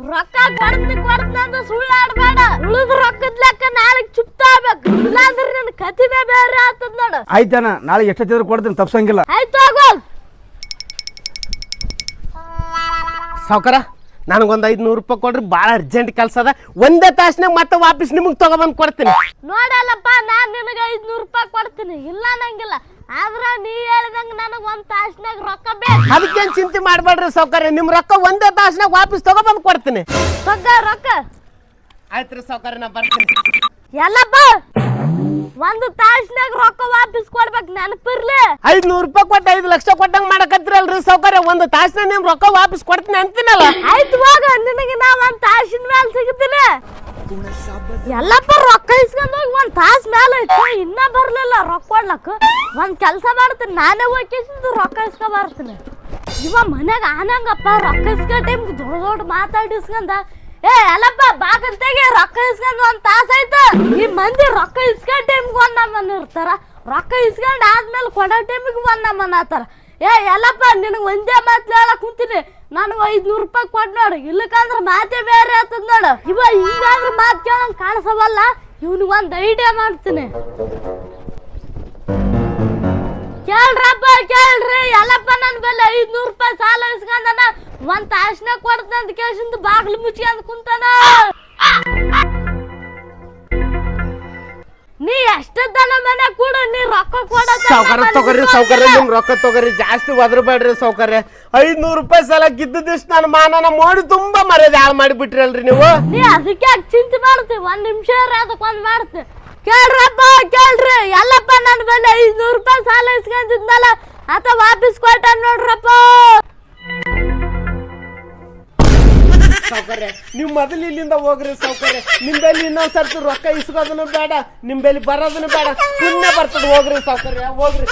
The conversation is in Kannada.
ರೊಕ್ಕ ಕೊಡ್ತೀನಿ ಅಂತ ಸುಳ್ಳು ಆಡ್ಬೇಡ. ಉಳಿದ ರೊಕ್ಕದ ಲೆಕ್ಕ ನಾಳೆ ಚುಪ್ತಾಗ್ಬೇಕು. ಇಲ್ಲಾಂದ್ರೆ ನನ್ನ ಕತಿನೇ ಬೇರೆ ಆಗ್ತದ ನೋಡು. ಆಯ್ತಣ್ಣ, ನಾಳೆ ಎಷ್ಟೊತ್ತಿದ್ರು ಕೊಡ್ತೀನಿ, ತಪ್ಸಂಗಿಲ್ಲ. ಆಯ್ತು ಹೋಗು. ಸಾವ್ಕಾರ ನನಗೊಂದು 500 ರೂಪಾಯಿ ಕೊಡ್ರಿ, ಭಾಳ ಅರ್ಜೆಂಟ್ ಕೆಲಸ ಅದ. ಒಂದೇ ತಾಸ್ನಾಗ ಮತ್ತೆ ವಾಪಸ್ ನಿಮಗೆ ತಗೊಬಂದು ಕೊಡ್ತೀನಿ. ನೋಡಲ್ಲಪ್ಪ, ನಾನು ನಿನಗೆ 500 ರೂಪಾಯಿ ಕೊಡ್ತೀನಿ, ಇಲ್ಲ ನಂಗಿಲ್ಲ. ಆದ್ರ ನೀ ಹೇಳಿದಂಗ ನನಗೆ ಒಂದು ತಾಸ್ನಾಗ ರೊಕ್ಕ ಬೇಕು. ಅದಕ್ಕೇನು ಚಿಂತೆ ಮಾಡಬೇಡ್ರಿ ಸಾವ್ಕಾರ, ನಿಮ್ಮ ರೊಕ್ಕ ಒಂದೇ ತಾಸ್ನಾಗ ವಾಪಸ್ ತಗೊಬಂದು ಕೊಡ್ತೀನಿ. ರೊಕ್ಕ ಆಯ್ತ್ರಿ ಸಾವ್ಕಾರ, ನಾ ಬರ್ತೀನಿ. ಎಲ್ಲಪ್ಪ ಒಂದು ತಾಸ್ನಾಗ ರೊಕ್ಕ ವಾಪಸ್ ಕೊಡ್ಬೇಕು, ನೆನಪಿರ್ಲಿ. 500 ರೂಪಾಯಿ ಕೊಟ್ಟು 5 ಲಕ್ಷ ಕೊಟ್ಟಂಗ ಮಾಡಕತ್ತಿರಲ್ರಿ ಸಾವ್ಕಾರ, ಒಂದು ತಾಸ್ನಾಗ ನಿಮ್ ರೊಕ್ಕ ವಾಪಸ್ ಕೊಡ್ತೀನಿ ಅಂತೀನಲ್ಲ. ಆಯ್ತು ಹೋಗ, ನಿನಗೆ ನಾ ಒಂದು ತಾಸಿನ ಮೇಲೆ ಸಿಗ್ತೀನಿ. ಎಲ್ಲಪ್ಪ ರೊಕ್ಕ ಇಸ್ಕೊಂಡ್ ಹೋಗಿ ಒಂದು ತಾಸ್ ಮೇಲೆ ಐತಿ, ಇನ್ನ ಬರ್ಲಿಲ್ಲ ರೊಕ್ಕ ಕೊಡ್ಲಕ್ಕ. ಒಂದ್ ಕೆಲಸ ಮಾಡ್ತೀನಿ, ನಾನೇ ಹೋಗಿ ರೊಕ್ಕ ಇಸ್ಕೊಂಡ್ ಬರ್ತೀನಿ. ಇವ ಮನ್ಯಾಗ ಆನಂಗಪ್ಪ ರೊಕ್ಕ ಇಸ್ಕೊಂಡ್ ಟೈಮ್ಗೆ ದೊಡ್ಡ ಮಾತಾಡಿ ಇಸ್ಕೊಂಡ. ಏ ಎಲ್ಲಪ್ಪ ಬಾಗಂತೆಗೆ ರೊಕ್ಕ ಇಸ್ಕೊಂಡ್ ಒಂದ್ ತಾಸ ಆಯ್ತು. ಈ ಮಂದಿ ರೊಕ್ಕ ಇಸ್ಕೊಂಡ್ ಟೈಮ್ಗೆ ಒಂದ್ ನಮ್ಮನ್ನ ಇರ್ತಾರ, ರೊಕ್ಕ ಇಸ್ಕೊಂಡ್ ಆದ್ಮೇಲೆ ಕೊಡೋ ಟೈಮಿಗೆ ಒಂದ್ ನಮ್ಮನ್ನ ಆತಾರ. ಏ ಎಲ್ಲಪ್ಪ ನಿನಗೆ ಒಂದೇ ಮಾತು ಹೇಳಕ್ ಕುಂತೀನಿ, ನನಗೆ 500 ರೂಪಾಯಿ ಕೊಟ್ಟು ನೋಡು, ಇಲ್ಲಕಂದ್ರೆ ಮಾತೇ ಬೇರೆ ಆಗ್ತದ ನೋಡು. ಇವ ಹಿಂಗಾದ್ರೆ ಮಾತು ಕೇಳಂಗ್ ಕಾಣಿಸವಲ್ಲ, ಇವ್ನಿಗೆ ಒಂದು ಐಡಿಯಾ ಮಾಡ್ತೀನಿ. ಕೇಳ್ರಪ್ಪ ಕೇಳ್ರಿ, ಎಲ್ಲಪ್ಪ ನನ್ನ ಬೆಲೆ 500 ರೂಪಾಯಿ ಸಾಲ ಇಸ್ಕೊಂಡನ, ಒಂದ್ ತಾಸ್ನಾಗ ಕೊಡ್ತಂತ ಅಂತ ಕೇಳಿಂದ ಬಾಗ್ಲು ಮುಚ್ಕೊಂಡ್ ಕುಂತಾನ. ನೀ ಎಷ್ಟದನ ಮನೆ ಕೂಡ ನೀ ರೊಕ್ಕ ಸಾವ್ಕಾರ ತಗೋರಿ ಸಾವ್ಕಾರ, ನಿಮ್ ರೊಕ್ಕ ತಗೋರಿ, ಜಾಸ್ತಿ ಒದರ್ಬೇಡ್ರಿ ಸಾವ್ಕಾರ. 500 ರೂಪಾಯಿ ಸಾಲ ಗಿದ್ದದಿಷ್ಟು ನನ್ನ ಮಾನನ ಮಾಡಿ ತುಂಬಾ ಮರ್ಯಾದೆ ಹಾಳು ಮಾಡಿಬಿಟ್ರಲ್ರಿ ನೀವು. ನೀ ಅದಕ್ಕೆ ಚಿಂತೆ ಮಾಡ್ತೀವಿ, 1 ನಿಮಿಷ ಅದಕ್ಕೆ ಒಂದ್ ಮಾಡ್ತೀವಿ. ಕೇಳ್ರಪ್ಪ ಕೇಳ್ರಿ, ಎಲ್ಲಪ್ಪ ನನ್ನ ಬೆಲೆ 500 ರೂಪಾಯಿ ಸಾಲ ಇಸ್ಕೊಂಡಿದ್ನಲ್ಲ ಆತ ವಾಪಸ್ ಕೊಟ್ಟ ನೋಡ್ರಪ್ಪ. ಸಾವ್ಕಾರ ನೀವು ಮೊದಲು ಇಲ್ಲಿಂದ ಹೋಗ್ರಿ ಸಾವ್ಕಾರ, ನಿಮ್ ಬೆಲೆ ಇನ್ನೊಂದ್ ಸರ್ತಿ ರೊಕ್ಕ ಇಸ್ಕೋದನು ಬೇಡ, ನಿಮ್ ಬೆಲೆ ಬರೋದನ್ನು ಬೇಡ, ಪುಣ್ಯ ಬರ್ತದೆ. ಹೋಗ್ರಿ ಸಾವ್ಕಾರ, ಹೋಗ್ರಿ.